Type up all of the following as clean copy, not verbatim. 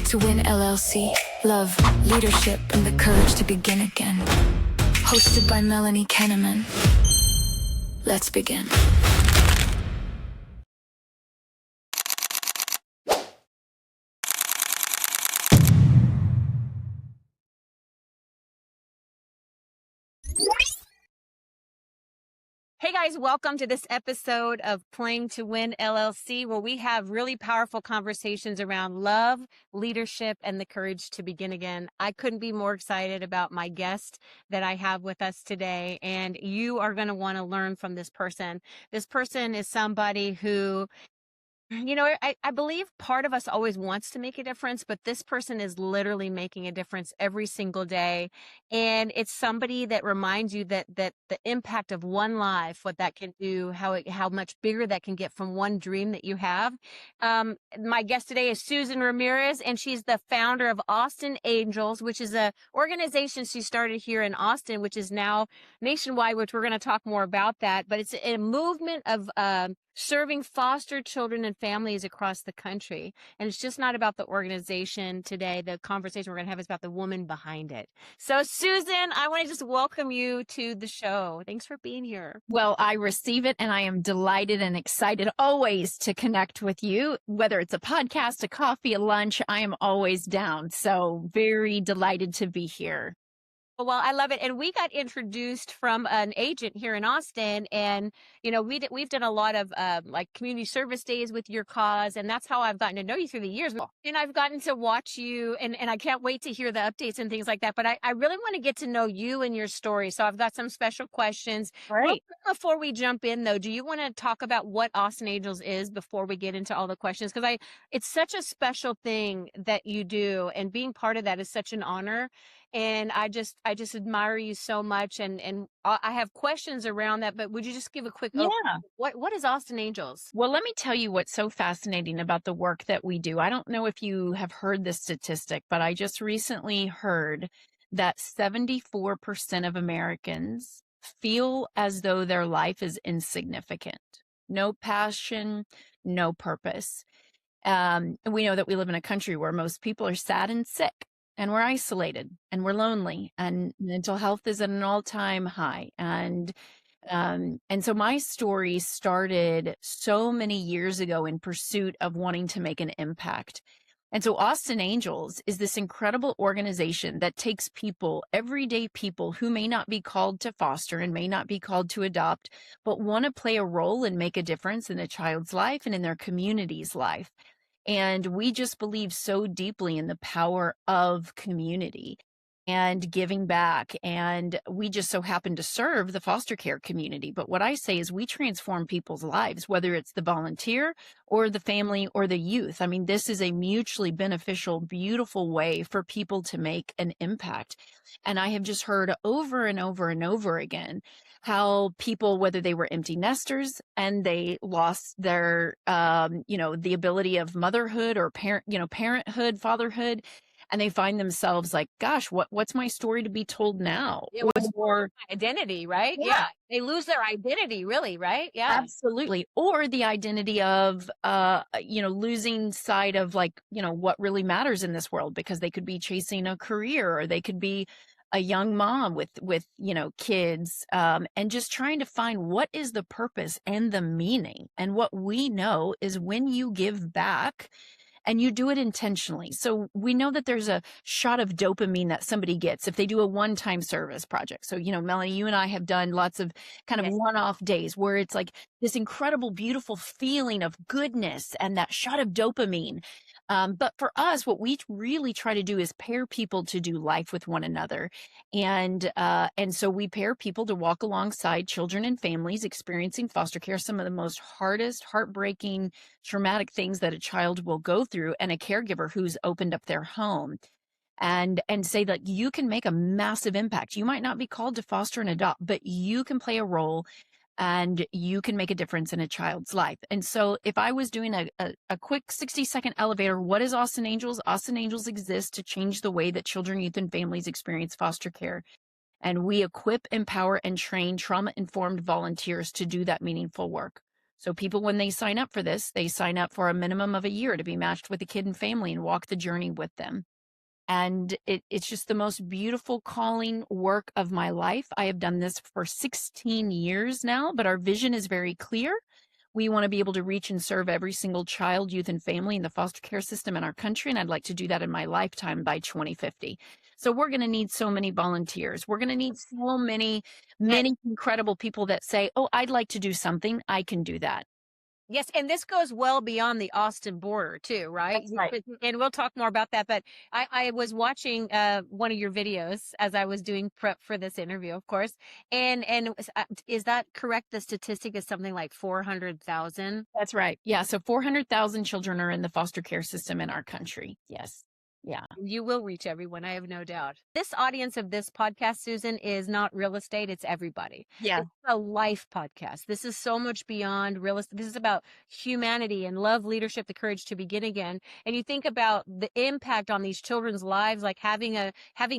to Win LLC. Love, leadership, and the courage to begin again. Hosted by Melanie Kenneman. Let's begin. Hey guys, welcome to this episode of Playing to Win LLC, where we have really powerful conversations around love, leadership, and the courage to begin again. I couldn't be more excited about my guest that I have with us today, and you are going to want to learn from this person. This person is somebody who I believe part of us always wants to make a difference, but this person is literally making a difference every single day. And it's somebody that reminds you that the impact of one life, what that can do, how much bigger that can get from one dream that you have. My guest today is Susan Ramirez, and she's the founder of Austin Angels, which is a organization she started here in Austin, which is now nationwide, which we're going to talk more about that. But it's a movement of serving foster children and families across the country. And it's just not about the organization today. The conversation we're going to have is about the woman behind it. So Susan, I want to just welcome you to the show. Thanks for being here. Well, I receive it, and I am delighted and excited always to connect with you, whether it's a podcast, a coffee, a lunch, I am always down. So very delighted to be here. Well, I love it. And we got introduced from an agent here in Austin. And, we've done a lot of like community service days with your cause. And that's how I've gotten to know you through the years. And I've gotten to watch you, and I can't wait to hear the updates and things like that. But I really want to get to know you and your story. So I've got some special questions. Right. Before we jump in, though, do you want to talk about what Austin Angels is before we get into all the questions? Because it's such a special thing that you do. And being part of that is such an honor. And I just admire you so much, and I have questions around that. But would you just give a quick Yeah. What is Austin Angels? Well, let me tell you what's so fascinating about the work that we do. I don't know if you have heard this statistic, but I just recently heard that 74% of Americans feel as though their life is insignificant. No passion, no purpose. And we know that we live in a country where most people are sad and sick, and we're isolated, and we're lonely, and mental health is at an all-time high. And so my story started so many years ago in pursuit of wanting to make an impact. And so Austin Angels is this incredible organization that takes people, everyday people who may not be called to foster and may not be called to adopt, but want to play a role and make a difference in a child's life and in their community's life. And we just believe so deeply in the power of community and giving back. And we just so happen to serve the foster care community. But what I say is we transform people's lives, whether it's the volunteer or the family or the youth. I mean, this is a mutually beneficial, beautiful way for people to make an impact. And I have just heard over and over and over again how people, whether they were empty nesters and they lost their, the ability of motherhood or parenthood, fatherhood, and they find themselves like, gosh, what's my story to be told now? Yeah, or identity, right? Yeah. They lose their identity, really, right? Yeah, Absolutely. Or the identity of, losing sight of what really matters in this world, because they could be chasing a career, or they could be a young mom with kids, and just trying to find what is the purpose and the meaning. And what we know is when you give back and you do it intentionally. So we know that there's a shot of dopamine that somebody gets if they do a one-time service project. So, Melanie, you and I have done lots of kind of one-off days where it's like this incredible, beautiful feeling of goodness and that shot of dopamine. But for us, what we really try to do is pair people to do life with one another. And so we pair people to walk alongside children and families experiencing foster care, some of the most hardest, heartbreaking, traumatic things that a child will go through, and a caregiver who's opened up their home. And say that you can make a massive impact. You might not be called to foster and adopt, but you can play a role and you can make a difference in a child's life. And so if I was doing a quick 60-second elevator, what is Austin Angels? Austin Angels exists to change the way that children, youth, and families experience foster care. And we equip, empower, and train trauma-informed volunteers to do that meaningful work. So people, when they sign up for this, they sign up for a minimum of a year to be matched with a kid and family and walk the journey with them. And it's just the most beautiful calling work of my life. I have done this for 16 years now, but our vision is very clear. We want to be able to reach and serve every single child, youth, and family in the foster care system in our country. And I'd like to do that in my lifetime by 2050. So we're going to need so many volunteers. We're going to need so many, many incredible people that say, oh, I'd like to do something. I can do that. Yes, and this goes well beyond the Austin border too, right? That's right. And we'll talk more about that. But I was watching one of your videos as I was doing prep for this interview, of course. And is that correct? The statistic is something like 400,000. That's right. Yeah. So 400,000 children are in the foster care system in our country. Yes. Yeah. You will reach everyone, I have no doubt. This audience of this podcast, Susan, is not real estate. It's everybody. Yeah. It's a life podcast. This is so much beyond real estate. This is about humanity and love, leadership, the courage to begin again. And you think about the impact on these children's lives, like having a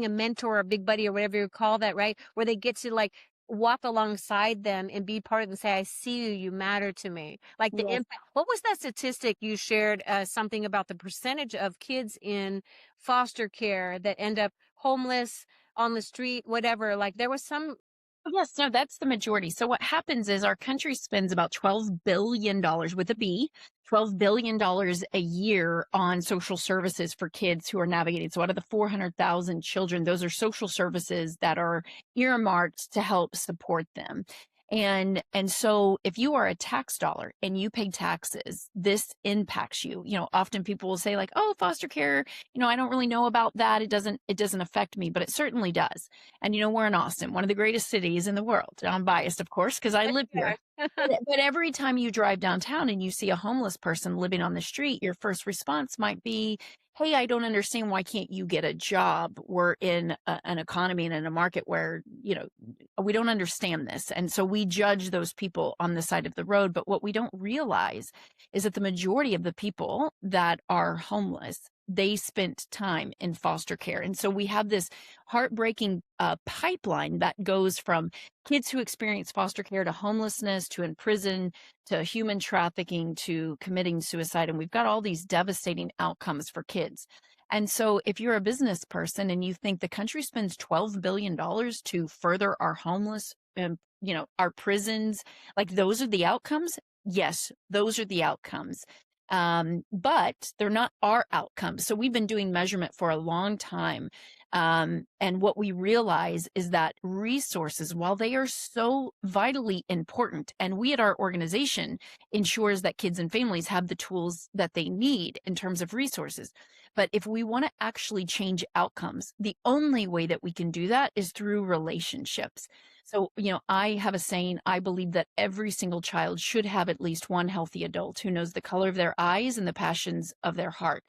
mentor, a big buddy, or whatever you call that, right? Where they get to like walk alongside them and be part of them and say, I see you, you matter to me. Like the Yes. impact. What was that statistic you shared? Something about the percentage of kids in foster care that end up homeless, on the street, whatever. Like there was some. Yes, no, that's the majority. So what happens is our country spends about $12 billion with a B, $12 billion a year on social services for kids who are navigating. So out of the 400,000 children, those are social services that are earmarked to help support them. And so if you are a tax dollar and you pay taxes, this impacts you. You know, often people will say like, oh, foster care, you know, I don't really know about that. It doesn't affect me, but it certainly does. And, you know, we're in Austin, one of the greatest cities in the world. I'm biased, of course, because I live here. But every time you drive downtown and you see a homeless person living on the street, your first response might be, hey, I don't understand. Why can't you get a job? We're in an economy and in a market where, you know, we don't understand this. And so we judge those people on the side of the road. But what we don't realize is that the majority of the people that are homeless, they spent time in foster care. And so we have this heartbreaking pipeline that goes from kids who experience foster care to homelessness, to in prison, to human trafficking, to committing suicide. And we've got all these devastating outcomes for kids. And so if you're a business person and you think the country spends $12 billion to further our homeless and, you know, our prisons, like those are the outcomes. Yes, those are the outcomes. But they're not our outcomes. So we've been doing measurement for a long time. And what we realize is that resources, while they are so vitally important, and we at our organization ensures that kids and families have the tools that they need in terms of resources. But if we want to actually change outcomes, the only way that we can do that is through relationships. So, you know, I have a saying, I believe that every single child should have at least one healthy adult who knows the color of their eyes and the passions of their heart.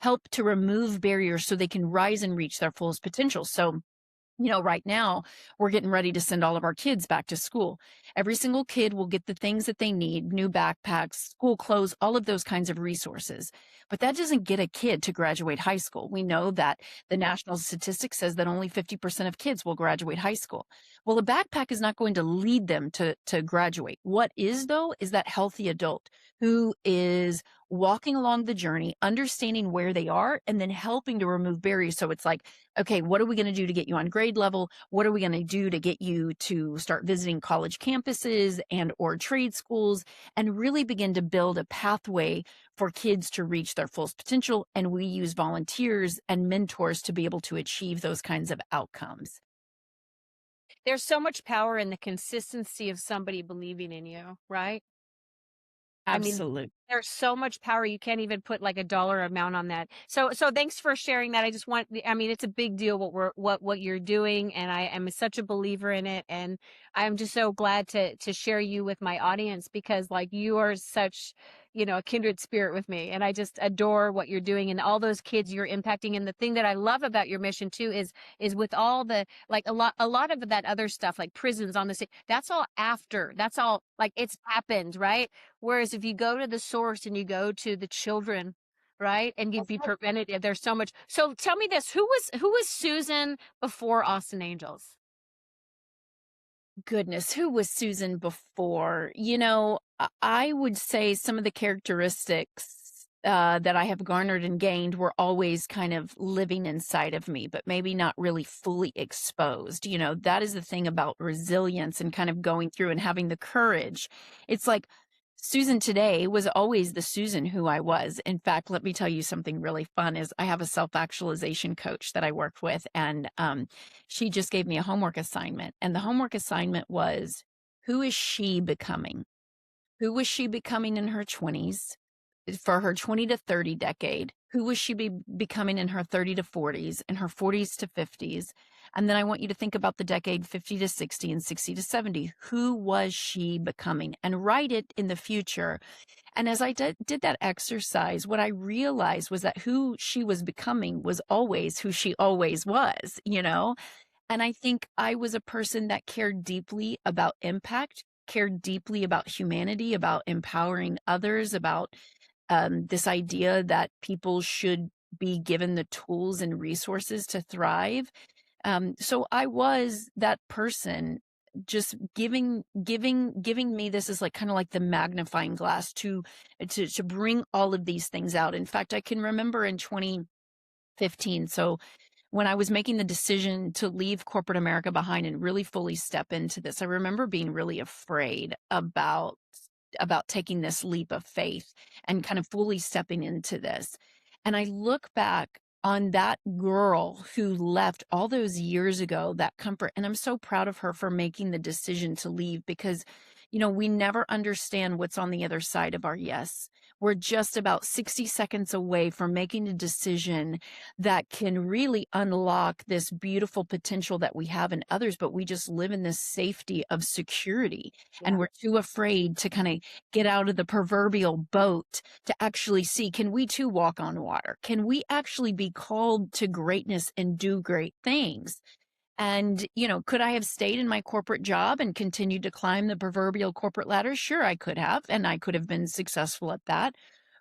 Help to remove barriers so they can rise and reach their fullest potential. So, you know, right now we're getting ready to send all of our kids back to school. Every single kid will get the things that they need, new backpacks, school clothes, all of those kinds of resources. But that doesn't get a kid to graduate high school. We know that the national statistic says that only 50% of kids will graduate high school. Well, a backpack is not going to lead them to graduate. What is, though, is that healthy adult who is walking along the journey, understanding where they are, and then helping to remove barriers. So it's like, okay, what are we going to do to get you on grade level? What are we going to do to get you to start visiting college campuses and or trade schools, and really begin to build a pathway for kids to reach their fullest potential? And we use volunteers and mentors to be able to achieve those kinds of outcomes. There's so much power in the consistency of somebody believing in you, right? Absolutely. I mean, there's so much power. You can't even put like a dollar amount on that. So thanks for sharing that. I just want, I mean, it's a big deal what you're doing. And I am such a believer in it. And I'm just so glad to share you with my audience, because like you are such, you know, a kindred spirit with me. And I just adore what you're doing and all those kids you're impacting. And the thing that I love about your mission too is with all the, like a lot of that other stuff, like prisons on the city, that's all after, that's all like it's happened, right? Whereas if you go to the source and you go to the children, right, and you be preventative, there's so much. So tell me this: who was Susan before Austin Angels? Goodness, who was Susan before? You know, I would say some of the characteristics that I have garnered and gained were always kind of living inside of me, but maybe not really fully exposed. That is the thing about resilience and kind of going through and having the courage. It's like Susan today was always the Susan who I was. In fact, let me tell you something really fun is I have a self-actualization coach that I work with, and she just gave me a homework assignment. And the homework assignment was, who is she becoming? Who was she becoming in her 20s for her 20 to 30 decade? Who was she becoming in her 30 to 40s, in her 40s to 50s? And then I want you to think about the decade 50 to 60 and 60 to 70. Who was she becoming? And write it in the future. And as I did that exercise, what I realized was that who she was becoming was always who she always was. And I think I was a person that cared deeply about impact, cared deeply about humanity, about empowering others, about this idea that people should be given the tools and resources to thrive. So I was that person, just giving me this is like kind of like the magnifying glass to bring all of these things out. In fact, I can remember in 2015, so when I was making the decision to leave corporate America behind and really fully step into this, I remember being really afraid about taking this leap of faith and kind of fully stepping into this. And I look back on that girl who left all those years ago, that comfort. And I'm so proud of her for making the decision to leave, because, we never understand what's on the other side of our yes. We're just about 60 seconds away from making a decision that can really unlock this beautiful potential that we have in others, but we just live in this safety of security. And we're too afraid to kind of get out of the proverbial boat to actually see, can we too walk on water? Can we actually be called to greatness and do great things? And, could I have stayed in my corporate job and continued to climb the proverbial corporate ladder? Sure, I could have. And I could have been successful at that.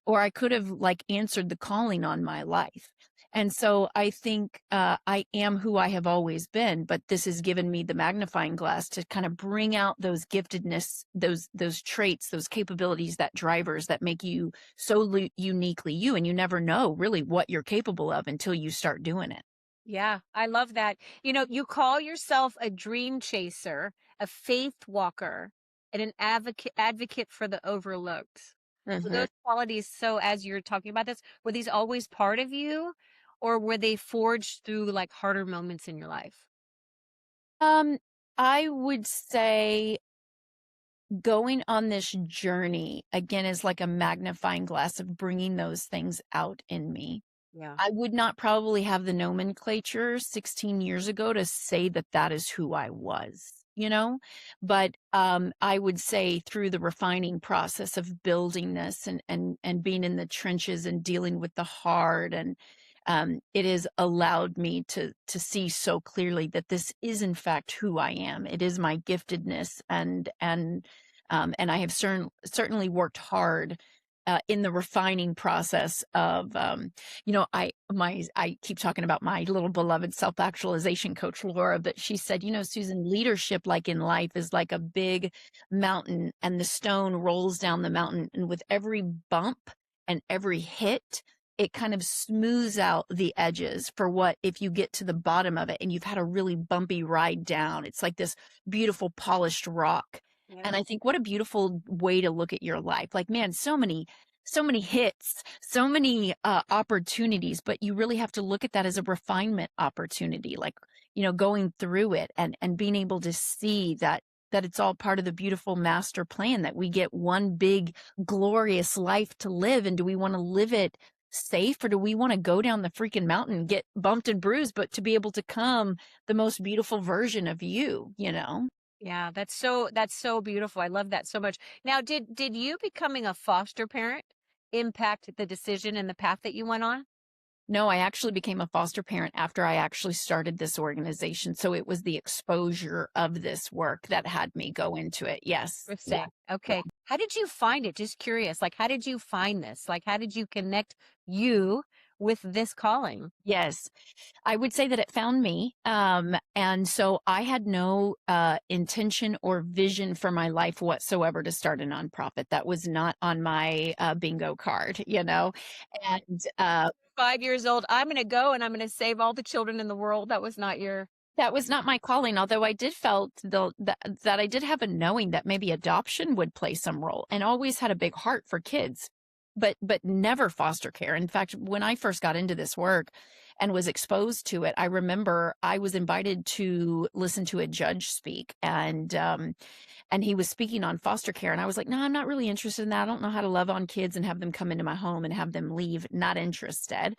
Or I could have answered the calling on my life. And so I think I am who I have always been, but this has given me the magnifying glass to kind of bring out those giftedness, those traits, those capabilities, that drivers that make you so uniquely you. And you never know really what you're capable of until you start doing it. Yeah, I love that. You call yourself a dream chaser, a faith walker, and an advocate for the overlooked. Were Mhm. those qualities, so as you're talking about this, were these always part of you, or were they forged through like harder moments in your life? Um, I would say going on this journey again is like a magnifying glass of bringing those things out in me. Yeah. I would not probably have the nomenclature 16 years ago to say that that is who I was. But I would say through the refining process of building this and being in the trenches and dealing with the hard, and it has allowed me to see so clearly that this is in fact who I am. It is my giftedness, and I have certainly worked hard in the refining process of, I keep talking about my little beloved self-actualization coach, Laura, but she said, Susan, leadership, like in life, is like a big mountain, and the stone rolls down the mountain. And with every bump and every hit, it kind of smooths out the edges for what if you get to the bottom of it and you've had a really bumpy ride down. It's like this beautiful polished rock. Yeah. And I think what a beautiful way to look at your life. Like, man, so many hits, so many opportunities, but you really have to look at that as a refinement opportunity, like, going through it and being able to see that it's all part of the beautiful master plan, that we get one big glorious life to live. And do we want to live it safe, or do we want to go down the freaking mountain, get bumped and bruised, but to be able to come the most beautiful version of you? Yeah, that's so beautiful. I love that so much. Now, did you becoming a foster parent impact the decision and the path that you went on? No, I actually became a foster parent after I actually started this organization. So it was the exposure of this work that had me go into it. Yes. Yeah. Interesting. Okay. How did you find it? Just curious. Like, how did you find this? Like, how did you connect you with this calling? Yes. I would say that it found me. And so I had no intention or vision for my life whatsoever to start a nonprofit. That was not on my bingo card, you know? And 5 years old, I'm going to go and I'm going to save all the children in the world. That was not your. that was not my calling, although I did felt that I did have a knowing that maybe adoption would play some role, and always had a big heart for kids, but never foster care. In fact, when I first got into this work and was exposed to it, I remember I was invited to listen to a judge speak, and he was speaking on foster care, and I was like, no, I'm not really interested in that. I don't know how to love on kids and have them come into my home and have them leave. Not interested.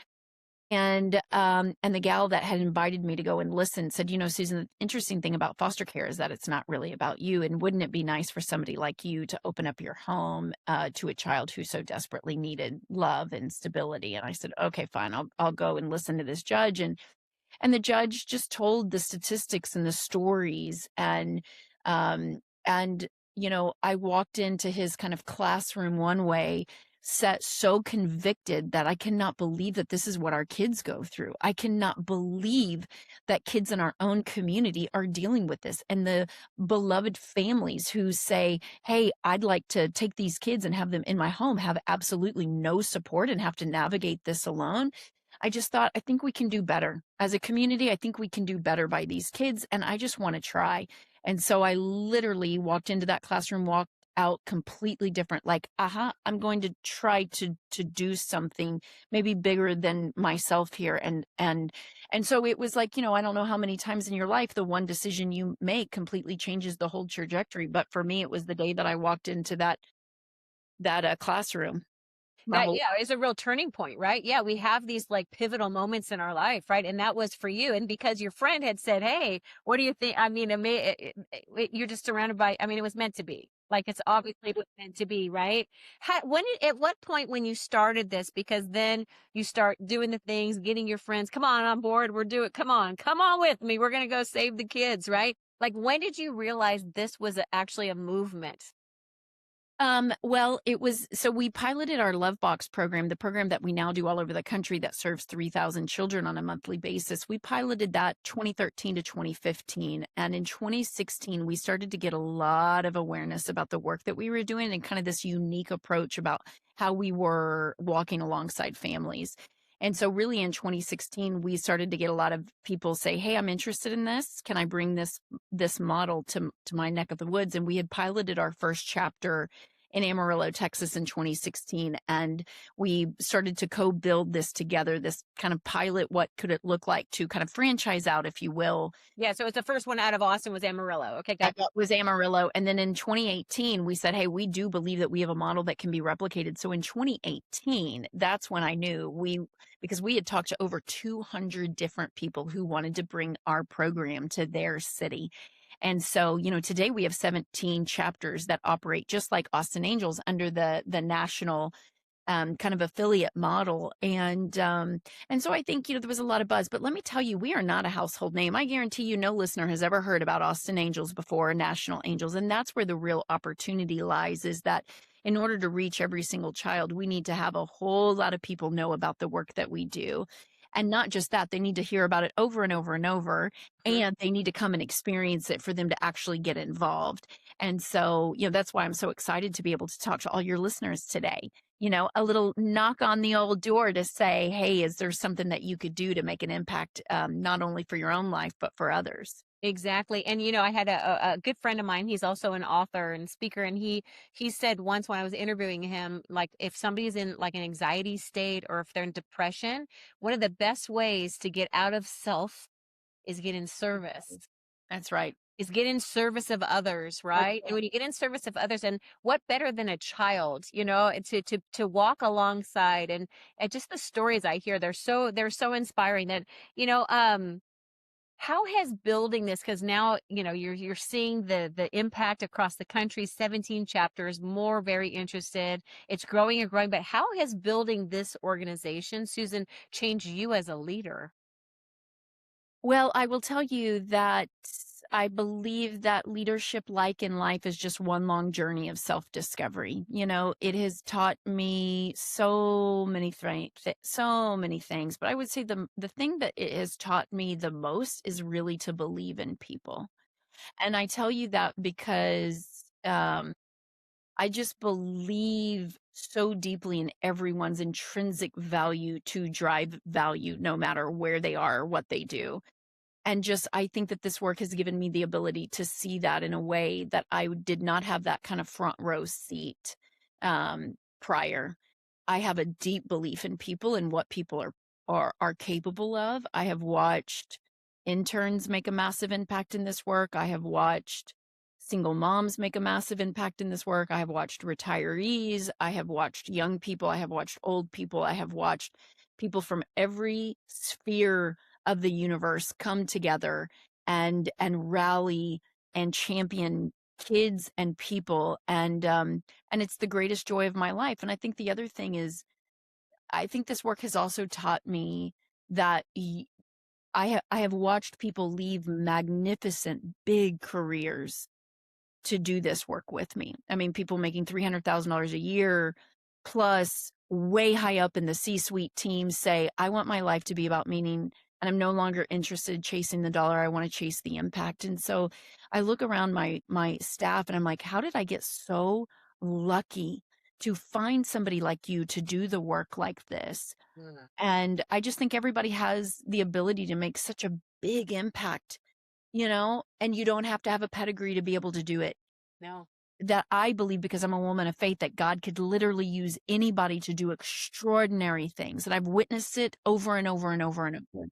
And the gal that had invited me to go and listen said, you know, Susan, the interesting thing about foster care is that it's not really about you. And wouldn't it be nice for somebody like you to open up your home to a child who so desperately needed love and stability? And I said, okay, fine, I'll go and listen to this judge. And the judge just told the statistics and the stories, and you know, I walked into his kind of classroom one way, set so convicted that I cannot believe that this is what our kids go through. I cannot believe that kids in our own community are dealing with this, and the beloved families who say, hey, I'd like to take these kids and have them in my home, have absolutely no support and have to navigate this alone. I just thought, I think we can do better as a community. I think we can do better by these kids, and I just want to try. And so I literally walked into that classroom, walked out completely different, like, I'm going to try to do something maybe bigger than myself here. And so it was like, you know, I don't know how many times in your life the one decision you make completely changes the whole trajectory. But for me, it was the day that I walked into that classroom. My That, whole yeah, is a real turning point, right? Yeah, we have these like pivotal moments in our life, right? And that was for you. And because your friend had said, hey, what do you think? I mean, you're just surrounded by, I mean, it was meant to be. Like it's obviously was meant to be, right? At what point when you started this, because then you start doing the things, getting your friends, come on board, come on with me. We're going to go save the kids, right? Like when did you realize this was actually a movement? Well, so we piloted our Love Box program, the program that we now do all over the country that serves 3,000 children on a monthly basis. We piloted that 2013 to 2015. And in 2016, we started to get a lot of awareness about the work that we were doing and kind of this unique approach about how we were walking alongside families. And so really in 2016, we started to get a lot of people say, hey, I'm interested in this. Can I bring this model to my neck of the woods? And we had piloted our first chapter in Amarillo, Texas in 2016. And we started to co-build this together, this kind of pilot, what could it look like to kind of franchise out, if you will. Yeah, so it's the first one out of Austin was Amarillo. Okay, got it. That was Amarillo. And then in 2018, we said, hey, we do believe that we have a model that can be replicated. So in 2018, that's when I knew because we had talked to over 200 different people who wanted to bring our program to their city. And so, you know, today we have 17 chapters that operate just like Austin Angels under the national kind of affiliate model. And so I think, you know, there was a lot of buzz, but let me tell you, we are not a household name. I guarantee you no listener has ever heard about Austin Angels before, National Angels. And that's where the real opportunity lies, is that in order to reach every single child, we need to have a whole lot of people know about the work that we do. And not just that, they need to hear about it over and over and over, and they need to come and experience it for them to actually get involved. And so, you know, that's why I'm so excited to be able to talk to all your listeners today. You know, a little knock on the old door to say, hey, is there something that you could do to make an impact, not only for your own life, but for others? Exactly. And, you know, I had a good friend of mine. He's also an author and speaker. And he said once when I was interviewing him, like if somebody's in like an anxiety state or if they're in depression, one of the best ways to get out of self is get in service. That's right. Is get in service of others, right? And when you get in service of others, and what better than a child, you know, to walk alongside, and just the stories I hear, they're so inspiring that, you know, how has building this, because now, you know, you're seeing the impact across the country, 17 chapters, more very interested. It's growing and growing, but how has building this organization, Susan, changed you as a leader? Well, I will tell you that I believe that leadership, like in life, is just one long journey of self-discovery. It has taught me so many things, but I would say the thing that it has taught me the most is really to believe in people. And I tell you that because I just believe so deeply in everyone's intrinsic value to drive value, no matter where they are or what they do. And just, I think that this work has given me the ability to see that in a way that I did not have that kind of front row seat prior. I have a deep belief in people and what people are capable of. I have watched interns make a massive impact in this work. I have watched single moms make a massive impact in this work. I have watched retirees. I have watched young people. I have watched old people. I have watched people from every sphere of the universe come together and rally and champion kids and people, and it's the greatest joy of my life. And I think the other thing is, I think this work has also taught me that I have watched people leave magnificent big careers to do this work with me. I mean, people making $300,000 a year plus way high up in the C-suite teams say, I want my life to be about meaning, and I'm no longer interested in chasing the dollar. I want to chase the impact. And so I look around my staff and I'm like, how did I get so lucky to find somebody like you to do the work like this? And I just think everybody has the ability to make such a big impact, and you don't have to have a pedigree to be able to do it. No. That I believe, because I'm a woman of faith, that God could literally use anybody to do extraordinary things. And I've witnessed it over and over and over and over.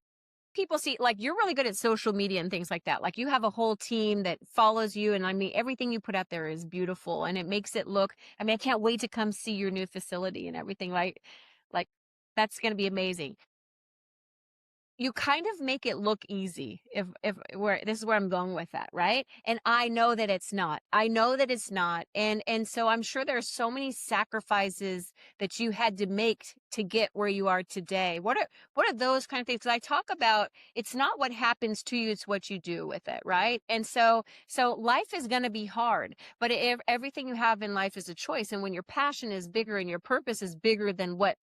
People see, like, you're really good at social media and things like that. Like, you have a whole team that follows you, and I mean, everything you put out there is beautiful, and it makes it look, I mean, I can't wait to come see your new facility and everything. Like that's going to be amazing. You kind of make it look easy, if where this is where I'm going with that, right? And I know that it's not. I know that it's not. And so I'm sure there are so many sacrifices that you had to make to get where you are today. What are those kind of things? 'Cause I talk about, it's not what happens to you, it's what you do with it, right? And so life is going to be hard, but if everything you have in life is a choice, and when your passion is bigger and your purpose is bigger than what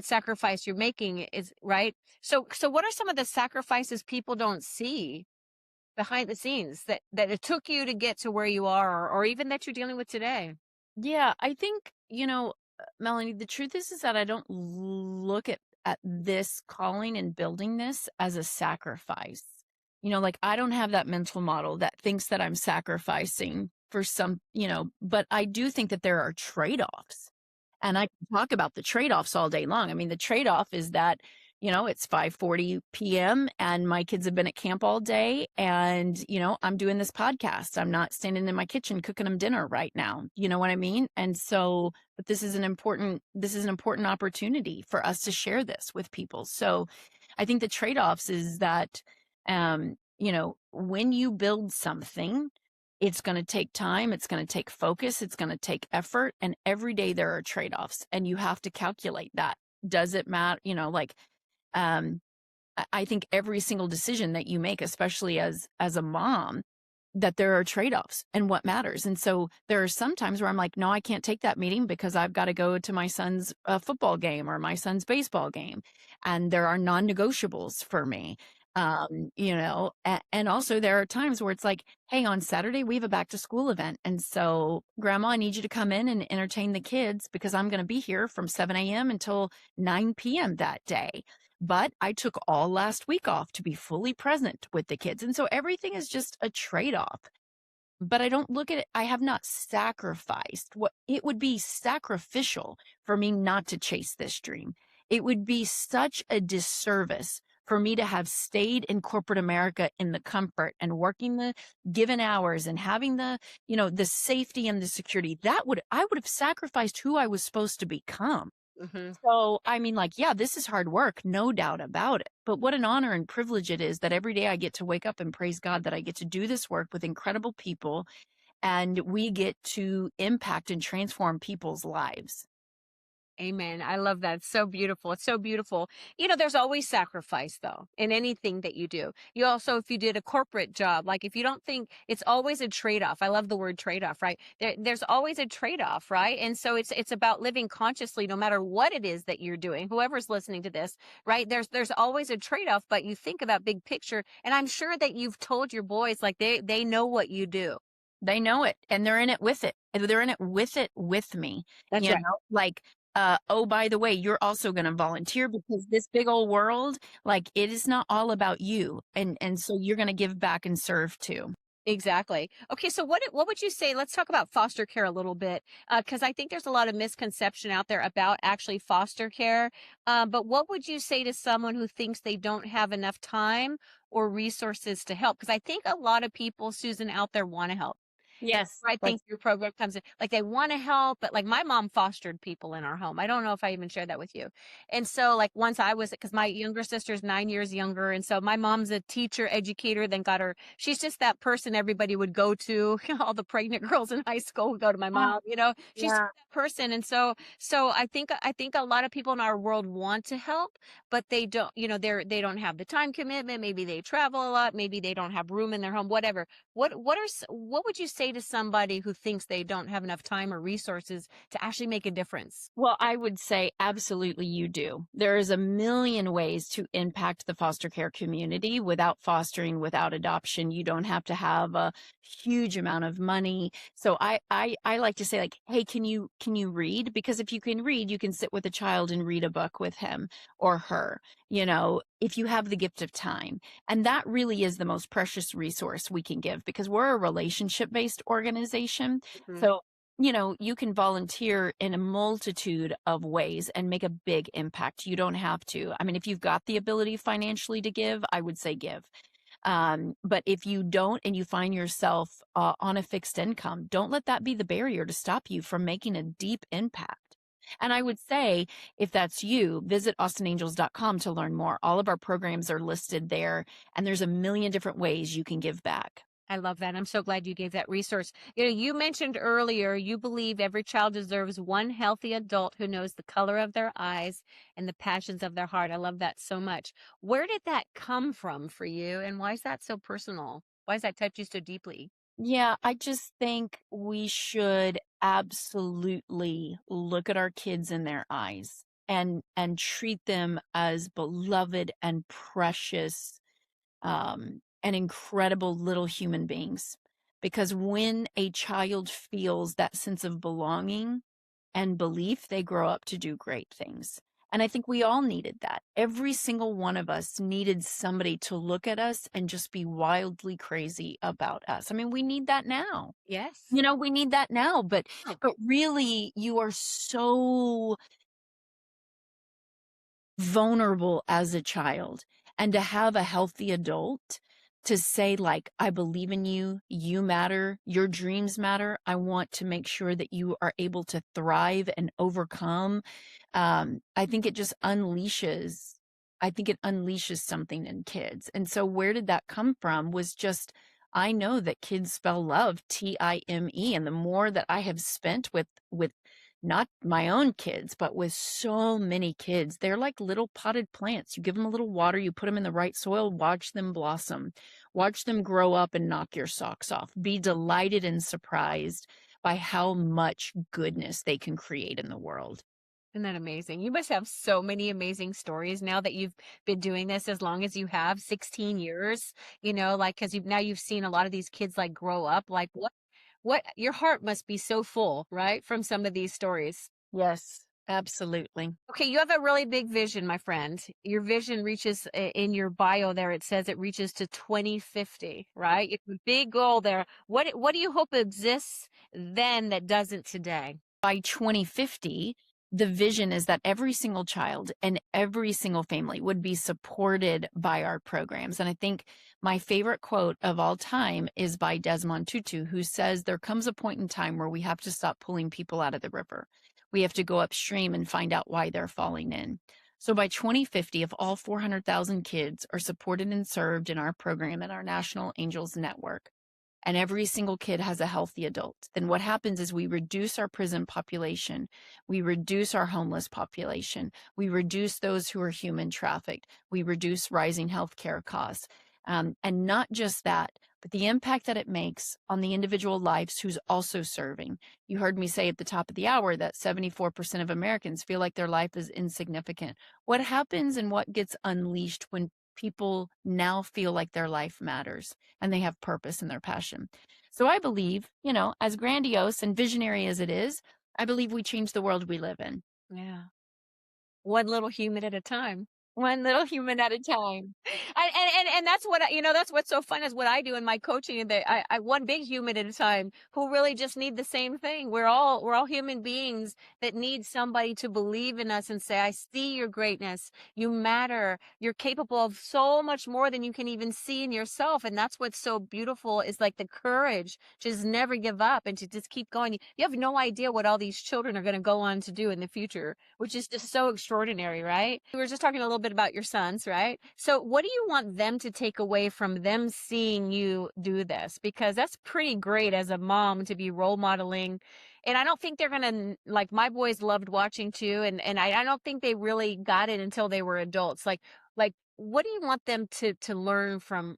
sacrifice you're making is, right? So what are some of the sacrifices people don't see behind the scenes that it took you to get to where you are, or even that you're dealing with today? Yeah, I think, Melanie, the truth is that I don't look at this calling and building this as a sacrifice. Like, I don't have that mental model that thinks that I'm sacrificing for some, but I do think that there are trade-offs. And I can talk about the trade-offs all day long. I mean, the trade-off is that, it's 5:40 p.m. and my kids have been at camp all day, and, I'm doing this podcast. I'm not standing in my kitchen cooking them dinner right now. You know what I mean? And so, but this is an important opportunity for us to share this with people. So I think the trade-offs is that, when you build something, it's going to take time, it's going to take focus, it's going to take effort, and every day there are trade-offs, and you have to calculate that. Does it matter? I think every single decision that you make, especially as a mom, that there are trade-offs and what matters. And so there are some times where I'm like, no, I can't take that meeting because I've got to go to my son's football game or my son's baseball game. And there are non-negotiables for me. And also there are times where it's like, hey, on Saturday we have a back to school event. And so grandma, I need you to come in and entertain the kids because I'm going to be here from 7 a.m. until 9 p.m. that day. But I took all last week off to be fully present with the kids. And so everything is just a trade-off. But I don't look at it, I have not sacrificed. What it would be sacrificial for me not to chase this dream. It would be such a disservice for me to have stayed in corporate America in the comfort and working the given hours and having the safety and the security. I would have sacrificed who I was supposed to become. Mm-hmm. So, I mean, like, yeah, this is hard work, no doubt about it. But what an honor and privilege it is that every day I get to wake up and praise God that I get to do this work with incredible people, and we get to impact and transform people's lives. Amen. I love that. It's so beautiful. It's so beautiful. You know, there's always sacrifice though in anything that you do. You also, if you did a corporate job, like if you don't think it's always a trade-off. I love the word trade-off, right? There's always a trade-off, right? And so it's about living consciously, no matter what it is that you're doing. Whoever's listening to this, right? There's always a trade-off, but you think about big picture. And I'm sure that you've told your boys like they know what you do. They know it, and they're in it with it. They're in it with me. That's right. Like, oh, by the way, you're also going to volunteer because this big old world, like, it is not all about you. And so you're going to give back and serve too. Exactly. Okay, so what would you say? Let's talk about foster care a little bit, because I think there's a lot of misconception out there about actually foster care. But what would you say to someone who thinks they don't have enough time or resources to help? Because I think a lot of people, Susan, out there want to help. And Yes. I think your program comes in, like they want to help, but like my mom fostered people in our home. I don't know if I even shared that with you. And so like once I was, because my younger sister's 9 years younger. And so my mom's a teacher, educator, then got her, she's just that person everybody would go to. All the pregnant girls in high school would go to my mom, she's just Yeah. that person. And so I think a lot of people in our world want to help, but they don't, they don't have the time commitment. Maybe they travel a lot. Maybe they don't have room in their home, whatever. What would you say to somebody who thinks they don't have enough time or resources to actually make a difference? Well, I would say absolutely you do. There is a million ways to impact the foster care community without fostering, without adoption. You don't have to have a huge amount of money. So I like to say like, hey, can you read? Because if you can read, you can sit with a child and read a book with him or her, if you have the gift of time. And that really is the most precious resource we can give because we're a relationship-based organization. Mhm. So you can volunteer in a multitude of ways and make a big impact. You don't have to. I mean, if you've got the ability financially to give, I would say give. But if you don't and you find yourself on a fixed income, don't let that be the barrier to stop you from making a deep impact. And I would say, if that's you, visit austinangels.com to learn more. All of our programs are listed there, and there's a million different ways you can give back. I love that. I'm so glad you gave that resource. You mentioned earlier you believe every child deserves one healthy adult who knows the color of their eyes and the passions of their heart. I love that so much. Where did that come from for you, and why is that so personal? Why does that touch you so deeply? Yeah, I just think we should absolutely look at our kids in their eyes and treat them as beloved and precious and incredible little human beings. Because when a child feels that sense of belonging and belief, they grow up to do great things. And I think we all needed that. Every single one of us needed somebody to look at us and just be wildly crazy about us. I mean, we need that now. Yes. We need that now, but really you are so vulnerable as a child, and to have a healthy adult to say like, I believe in you, you matter, your dreams matter, I want to make sure that you are able to thrive and overcome. I think it just unleashes, something in kids. And so where did that come from was just, I know that kids spell love Time, and the more that I have spent with not my own kids, but with so many kids. They're like little potted plants. You give them a little water, you put them in the right soil, watch them blossom, watch them grow up and knock your socks off. Be delighted and surprised by how much goodness they can create in the world. Isn't that amazing? You must have so many amazing stories now that you've been doing this as long as you have, 16 years, like, because you've seen a lot of these kids like grow up. Like what your heart must be so full, right? From some of these stories. Yes, absolutely. Okay, you have a really big vision, my friend. Your vision reaches in your bio there. It says it reaches to 2050, right? It's a big goal there. What do you hope exists then that doesn't today? By 2050, the vision is that every single child and every single family would be supported by our programs. And I think my favorite quote of all time is by Desmond Tutu, who says, there comes a point in time where we have to stop pulling people out of the river. We have to go upstream and find out why they're falling in. So by 2050, if all 400,000 kids are supported and served in our program at our National Angels Network, and every single kid has a healthy adult, then what happens is we reduce our prison population, we reduce our homeless population, we reduce those who are human trafficked, we reduce rising healthcare costs. And not just that, but the impact that it makes on the individual lives who's also serving. You heard me say at the top of the hour that 74% of Americans feel like their life is insignificant. What happens and what gets unleashed when people now feel like their life matters and they have purpose and their passion? So I believe, as grandiose and visionary as it is, I believe we change the world we live in. Yeah. One little human at a time. One little human at a time. And that's what that's what's so fun is what I do in my coaching. And that I one big human at a time who really just need the same thing. We're all human beings that need somebody to believe in us and say, I see your greatness. You matter. You're capable of so much more than you can even see in yourself. And that's what's so beautiful is like the courage to just never give up and to just keep going. You have no idea what all these children are going to go on to do in the future, which is just so extraordinary, right? We were just talking a little bit about your sons, right? So what do you want them to take away from them seeing you do this? Because that's pretty great as a mom to be role modeling. And I don't think they're going to, like, my boys loved watching too. And I don't think they really got it until they were adults. Like, what do you want them to learn from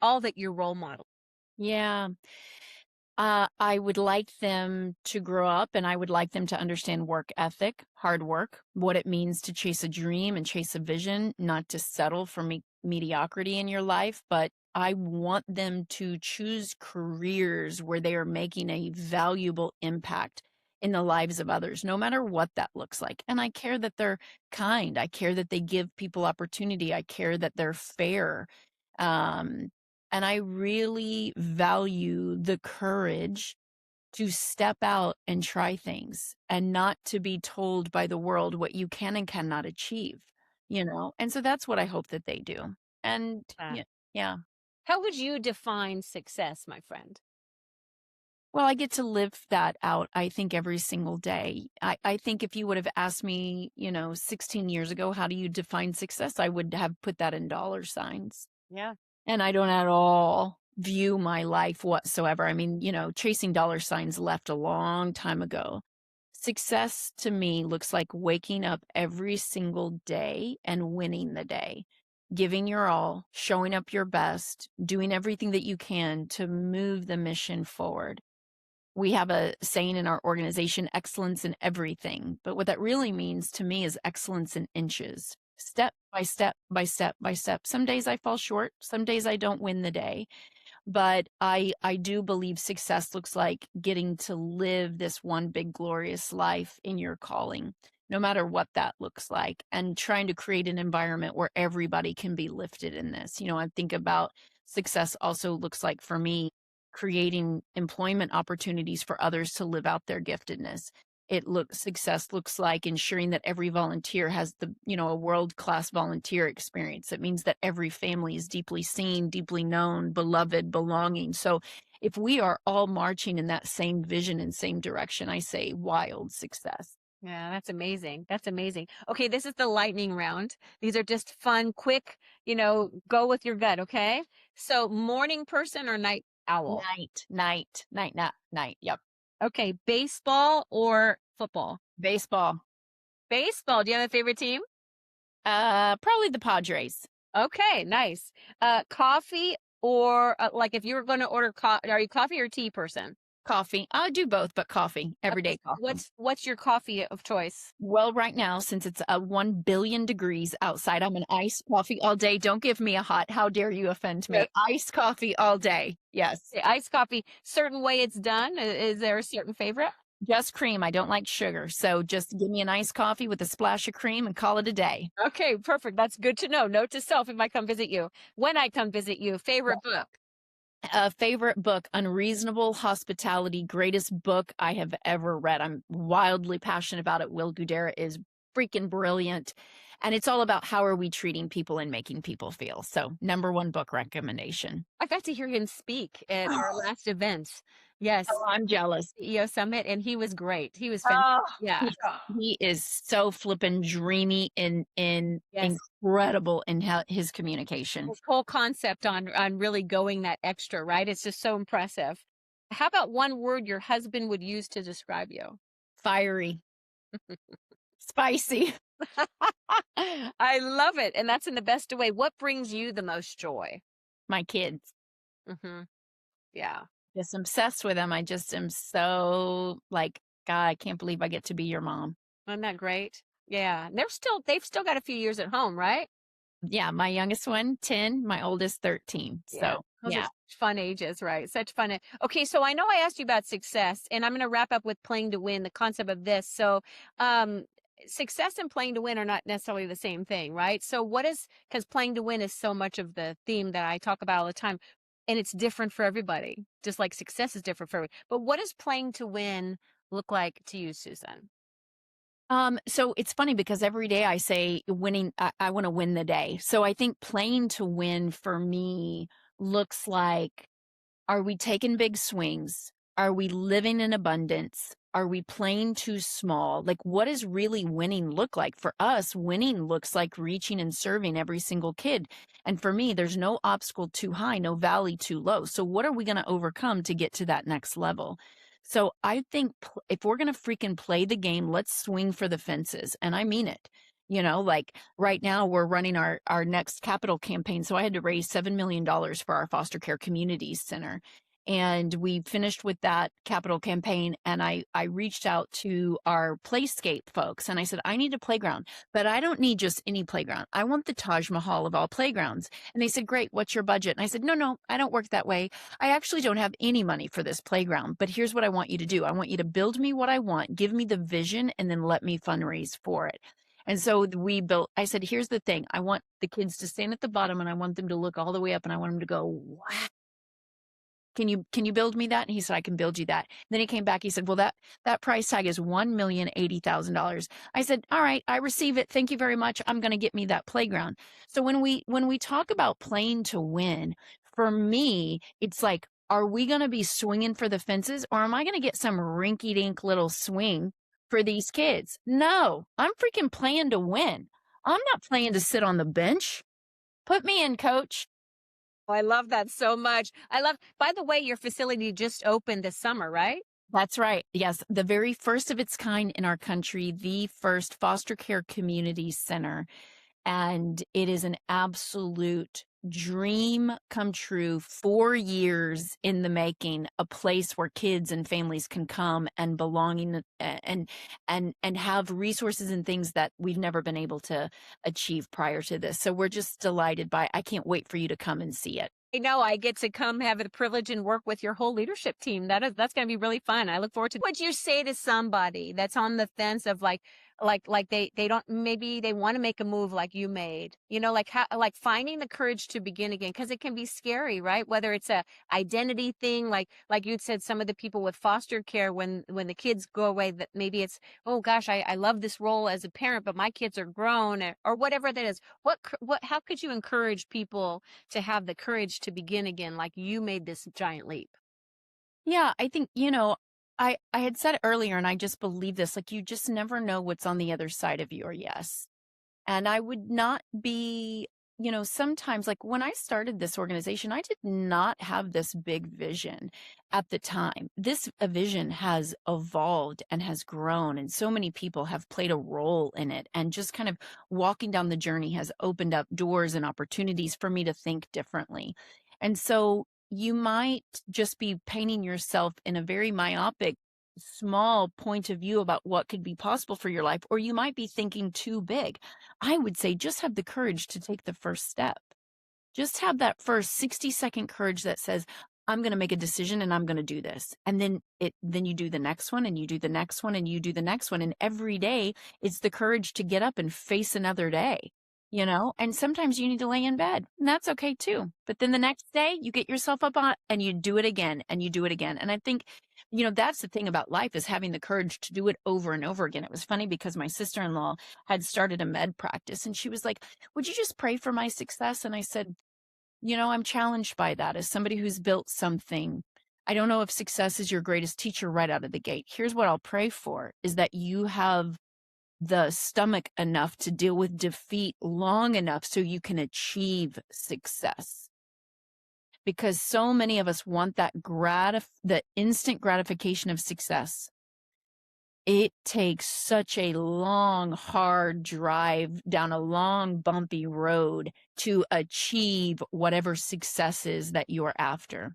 all that you role model? Yeah. I would like them to grow up and I would like them to understand work ethic, hard work, what it means to chase a dream and chase a vision, not to settle for mediocrity in your life, but I want them to choose careers where they are making a valuable impact in the lives of others, no matter what that looks like. And I care that they're kind. I care that they give people opportunity. I care that they're fair. Um, and I really value the courage to step out and try things and not to be told by the world what you can and cannot achieve. And so that's what I hope that they do. And Uh, yeah. How would you define success, my friend? Well, I get to live that out, I think, every single day. I think if you would have asked me, 16 years ago, how do you define success? I would have put that in dollar signs. Yeah. And I don't at all view my life whatsoever. I mean, chasing dollar signs left a long time ago. Success to me looks like waking up every single day and winning the day, giving your all, showing up your best, doing everything that you can to move the mission forward. We have a saying in our organization, excellence in everything. But what that really means to me is excellence in inches, step by step by step by step. Some days I fall short. Some days I don't win the day. But I do believe success looks like getting to live this one big glorious life in your calling, no matter what that looks like, and trying to create an environment where everybody can be lifted in this. I think about success also looks like for me creating employment opportunities for others to live out their giftedness. Success looks like ensuring that every volunteer has a world-class volunteer experience. It means that every family is deeply seen, deeply known, beloved, belonging. So if we are all marching in that same vision and same direction, I say wild success. Yeah, that's amazing. That's amazing. Okay, this is the lightning round. These are just fun, quick, go with your gut, okay? So morning person or night owl? Night. Yep. Okay, baseball or football? Baseball. Baseball. Do you have a favorite team? Probably the Padres. Okay, nice. Coffee or like if you were going to order are you coffee or tea person? Coffee. I do both, but coffee. Everyday coffee. What's your coffee of choice? Well, right now, since it's 1 billion degrees outside, I'm an iced coffee all day. Don't give me a hot. How dare you offend me? Yes. Iced coffee all day. Yes. Okay, iced coffee. Certain way it's done. Is there a certain favorite? Just cream. I don't like sugar. So just give me an iced coffee with a splash of cream and call it a day. Okay, perfect. That's good to know. Note to self if I come visit you. When I come visit you, favorite book? Favorite book, Unreasonable Hospitality, greatest book I have ever read. I'm wildly passionate about it. Will Guidara is freaking brilliant. And it's all about how are we treating people and making people feel. So number one book recommendation. I got to hear him speak at our last event. Yes, Oh, I'm jealous. CEO Summit, and he was great. He was Oh, yeah. he is so flippin' dreamy and Yes. incredible in his communication. His whole concept on really going that extra, right? It's just so impressive. How about one word your husband would use to describe you? Fiery, spicy. I love it, and that's in the best way. What brings you the most joy? My kids. Mhm. Yeah. Just obsessed with them. I just am so like, God, I can't believe I get to be your mom. Isn't that great? Yeah. They've still got a few years at home, right? Yeah, my youngest one, 10, my oldest, 13. Yeah. So, Those are yeah. such fun ages, right? Such fun. Okay, so I know I asked you about success, and I'm going to wrap up with playing to win, the concept of this. So, um, success and playing to win are not necessarily the same thing, right? So, because playing to win is so much of the theme that I talk about all the time, and it's different for everybody, just like success is different for everybody. But what does playing to win look like to you, Susan? So it's funny because every day I say winning, I want to win the day. So I think playing to win for me looks like, are we taking big swings? Are we living in abundance? Are we playing too small? Like, what does really winning look like? For us, winning looks like reaching and serving every single kid. And for me, there's no obstacle too high, no valley too low. So what are we going to overcome to get to that next level? So I think if we're going to freaking play the game, let's swing for the fences. And I mean it. You know, like right now we're running our next capital campaign. So I had to raise $7 million for our foster care communities center. And we finished with that capital campaign. And I reached out to our Playscape folks and I said, I need a playground, but I don't need just any playground. I want the Taj Mahal of all playgrounds. And they said, great, what's your budget? And I said, no, I don't work that way. I actually don't have any money for this playground, but here's what I want you to do. I want you to build me what I want, give me the vision, and then let me fundraise for it. And so we built, I said, here's the thing. I want the kids to stand at the bottom and I want them to look all the way up and I want them to go, wow. Can you build me that? And he said, I can build you that. Then he came back. He said, well, that price tag is $1,080,000. I said, all right, I receive it. Thank you very much. I'm going to get me that playground. So when we talk about playing to win, for me, it's like, are we going to be swinging for the fences or am I going to get some rinky dink little swing for these kids? No, I'm freaking playing to win. I'm not playing to sit on the bench. Put me in, coach. Oh, I love that so much. By the way, your facility just opened this summer, right? That's right. Yes. The very first of its kind in our country, the first foster care community center. And it is an absolute dream come true. 4 years in the making, a place where kids and families can come and belonging and have resources and things that we've never been able to achieve prior to this. So we're just delighted I can't wait for you to come and see it. I know I get to come have the privilege and work with your whole leadership team. That's going to be really fun. I look forward to. What would you say to somebody that's on the fence of like they don't, maybe they want to make a move like you made, like how, like finding the courage to begin again, because it can be scary, right? Whether it's a identity thing, like you'd said, some of the people with foster care, when the kids go away, that maybe it's, oh gosh, I love this role as a parent, but my kids are grown, or whatever that is. How could you encourage people to have the courage to begin again, like you made this giant leap? Yeah, I think, I had said earlier, and I just believe this, like you just never know what's on the other side of your yes. And I would not be, sometimes like when I started this organization, I did not have this big vision at the time. This vision has evolved and has grown, and so many people have played a role in it. And just kind of walking down the journey has opened up doors and opportunities for me to think differently. And so you might just be painting yourself in a very myopic, small point of view about what could be possible for your life, or you might be thinking too big. I would say just have the courage to take the first step. Just have that first 60-second courage that says, I'm going to make a decision and I'm going to do this. And then you do the next one and you do the next one and you do the next one. And every day it's the courage to get up and face another day. and sometimes you need to lay in bed, and that's okay too. But then the next day you get yourself up on and you do it again and you do it again. And I think, that's the thing about life, is having the courage to do it over and over again. It was funny because my sister-in-law had started a med practice and she was like, "Would you just pray for my success?" And I said, I'm challenged by that as somebody who's built something. I don't know if success is your greatest teacher right out of the gate. Here's what I'll pray for, is that you have the stomach enough to deal with defeat long enough so you can achieve success. Because so many of us want that the instant gratification of success. It takes such a long, hard drive down a long, bumpy road to achieve whatever success is that you're after.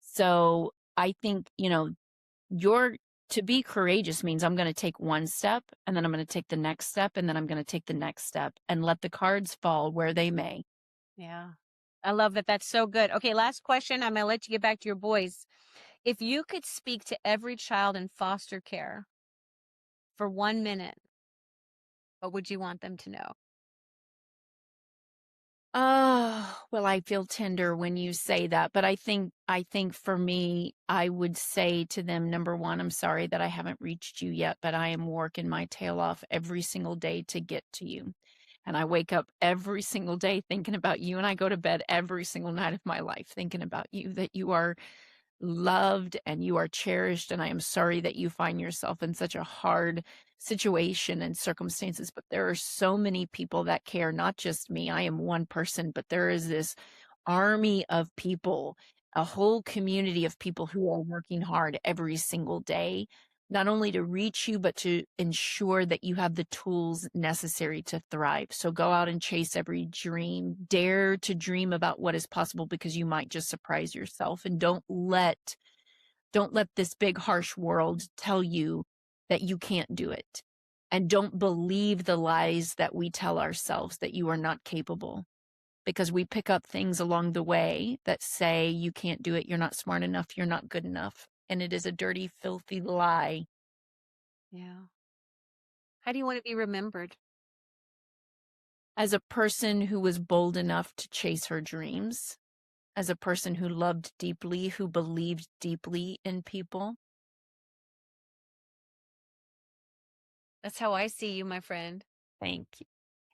So I think, to be courageous means I'm going to take one step and then I'm going to take the next step and then I'm going to take the next step and let the cards fall where they may. Yeah. I love that. That's so good. Okay, last question. I'm going to let you get back to your boys. If you could speak to every child in foster care for 1 minute, what would you want them to know? Oh, well, I feel tender when you say that, but I think for me, I would say to them, number one, I'm sorry that I haven't reached you yet, but I am working my tail off every single day to get to you. And I wake up every single day thinking about you, and I go to bed every single night of my life thinking about you, that you are loved and you are cherished. And I am sorry that you find yourself in such a hard situation and circumstances, but there are so many people that care, not just me. I am one person, but there is this army of people, a whole community of people who are working hard every single day, not only to reach you, but to ensure that you have the tools necessary to thrive. So go out and chase every dream. Dare to dream about what is possible, because you might just surprise yourself. And don't let this big, harsh world tell you that you can't do it. And don't believe the lies that we tell ourselves that you are not capable, because we pick up things along the way that say you can't do it, you're not smart enough, you're not good enough. And it is a dirty, filthy lie. Yeah. How do you want to be remembered? As a person who was bold enough to chase her dreams, as a person who loved deeply, who believed deeply in people. That's how I see you, my friend. Thank you.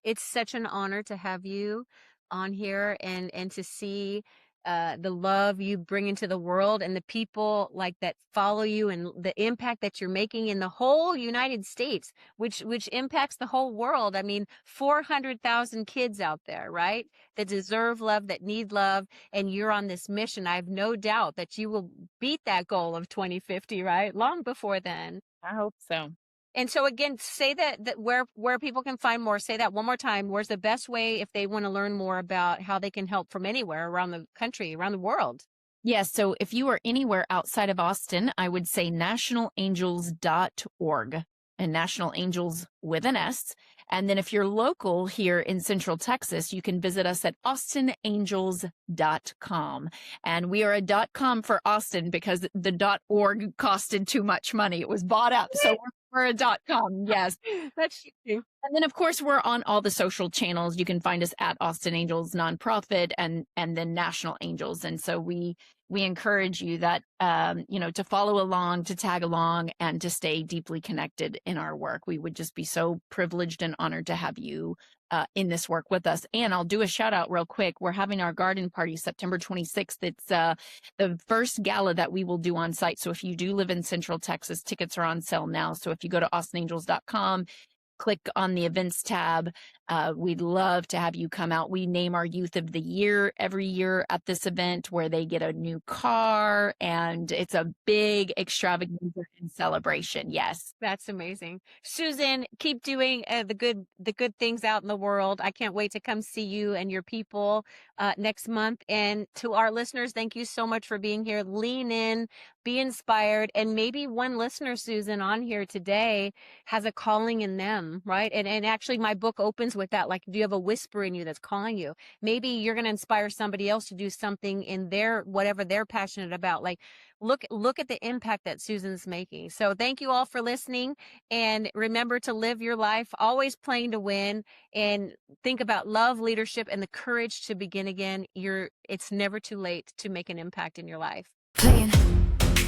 It's such an honor to have you on here and to see the love you bring into the world and the people like that follow you and the impact that you're making in the whole United States, which impacts the whole world. I mean, 400,000 kids out there, right? That deserve love, that need love, and you're on this mission. I have no doubt that you will beat that goal of 2050, right? Long before then. I hope so. And so again, say that where people can find more. Say that one more time. Where's the best way if they want to learn more about how they can help from anywhere around the country, around the world? Yes. So if you are anywhere outside of Austin, I would say nationalangels.org, and National Angels with an S. And then if you're local here in Central Texas, you can visit us at austinangels.com. And we are a .com for Austin because the .org costed too much money. It was bought up. So we're a .com. Yes. That's true. And then, of course, we're on all the social channels. You can find us at Austin Angels Nonprofit and then National Angels. And so we encourage you that, to follow along, to tag along, and to stay deeply connected in our work. We would just be so privileged and honored to have you in this work with us. And I'll do a shout out real quick. We're having our garden party September 26th. It's the first gala that we will do on site. So if you do live in Central Texas, tickets are on sale now. So if you go to austinangels.com, click on the events tab. We'd love to have you come out. We name our youth of the year every year at this event, where they get a new car, and it's a big extravaganza and celebration. Yes. That's amazing. Susan, keep doing the good things out in the world. I can't wait to come see you and your people next month. And to our listeners, thank you so much for being here. Lean in, be inspired. And maybe one listener, Susan, on here today has a calling in them, right? And actually my book opens with that. Like, do you have a whisper in you that's calling you? Maybe you're going to inspire somebody else to do something in their, whatever they're passionate about. Like, look at the impact that Susan's making. So thank you all for listening, and remember to live your life always playing to win, and think about love, leadership, and the courage to begin again. It's never too late to make an impact in your life. Playing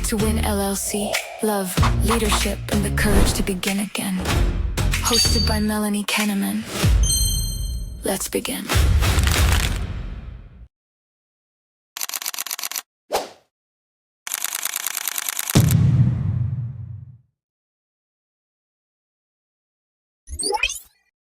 to Win LLC. Love, leadership, and the courage to begin again. Hosted by Melanie Kenneman. Let's begin.